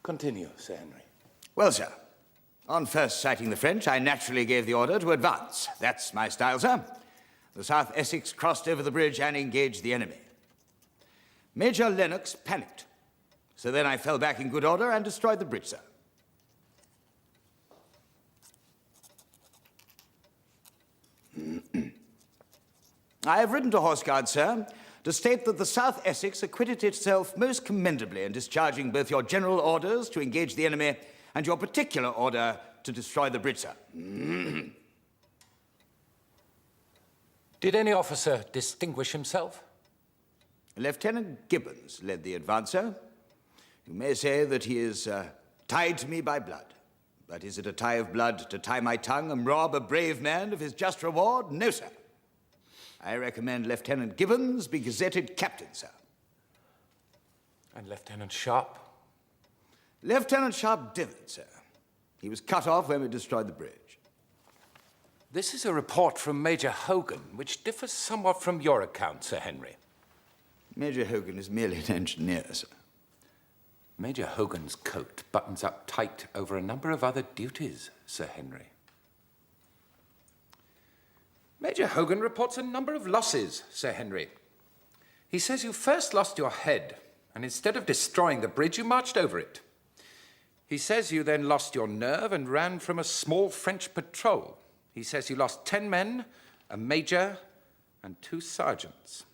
Continue, Sir Henry. Well, sir, on first sighting the French, I naturally gave the order to advance. That's my style, sir. The South Essex crossed over the bridge and engaged the enemy. Major Lennox panicked. So then I fell back in good order and destroyed the bridge, sir. I have written to Horse Guard, sir, to state that the South Essex acquitted itself most commendably in discharging both your general orders to engage the enemy and your particular order to destroy the bridge, sir. Did any officer distinguish himself? Lieutenant Gibbons led the advance, sir. You may say that he is tied to me by blood. But is it a tie of blood to tie my tongue and rob a brave man of his just reward? No, sir. I recommend Lieutenant Gibbons be gazetted captain, sir. And Lieutenant Sharp? Lieutenant Sharp didn't, sir. He was cut off when we destroyed the bridge. This is a report from Major Hogan, which differs somewhat from your account, Sir Henry. Major Hogan is merely an engineer, sir. Major Hogan's coat buttons up tight over a number of other duties, Sir Henry. Major Hogan reports a number of losses, Sir Henry. He says you first lost your head, and instead of destroying the bridge, you marched over it. He says you then lost your nerve and ran from a small French patrol. He says you lost 10 men, a major, and 2 sergeants.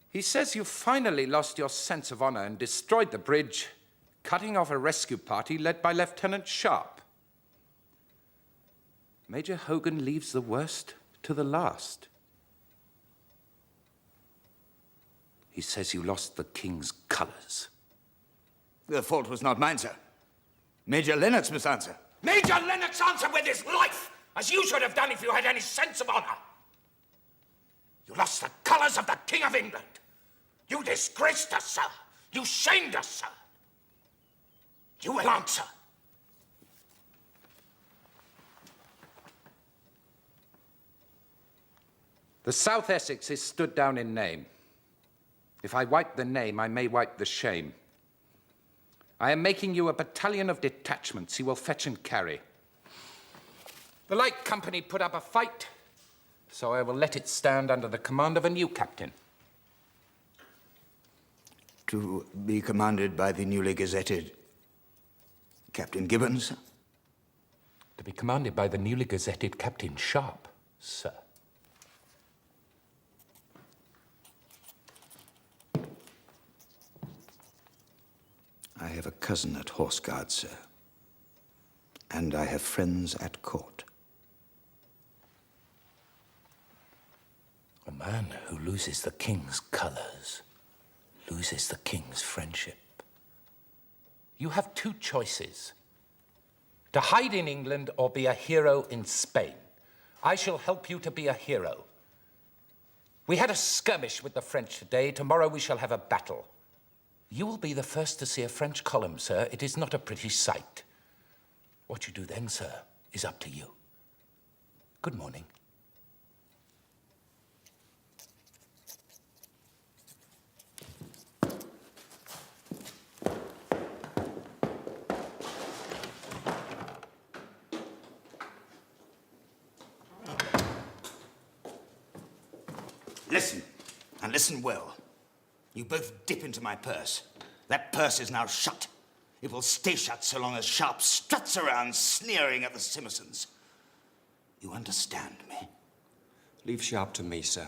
He says you finally lost your sense of honor and destroyed the bridge, cutting off a rescue party led by Lieutenant Sharp. Major Hogan leaves the worst to the last. He says you lost the King's colors. The fault was not mine, sir. Major Lennox must answer. Major Lennox answered with his life, as you should have done if you had any sense of honor. You lost the colors of the King of England. You disgraced us, sir. You shamed us, sir. You will answer. The South Essex is stood down in name. If I wipe the name, I may wipe the shame. I am making you a battalion of detachments you will fetch and carry. The light company put up a fight, so I will let it stand under the command of a new captain. To be commanded by the newly gazetted Captain Gibbons? To be commanded by the newly gazetted Captain Sharp, sir. I have a cousin at Horse Guard, sir. And I have friends at court. A man who loses the King's colors loses the King's friendship. You have 2 choices: to hide in England or be a hero in Spain. I shall help you to be a hero. We had a skirmish with the French today. Tomorrow we shall have a battle. You will be the first to see a French column, sir. It is not a pretty sight. What you do then, sir, is up to you. Good morning. Listen, and listen well. You both dip into my purse. That purse is now shut. It will stay shut so long as Sharp struts around sneering at the Simmersons. You understand me? Leave Sharp to me, sir.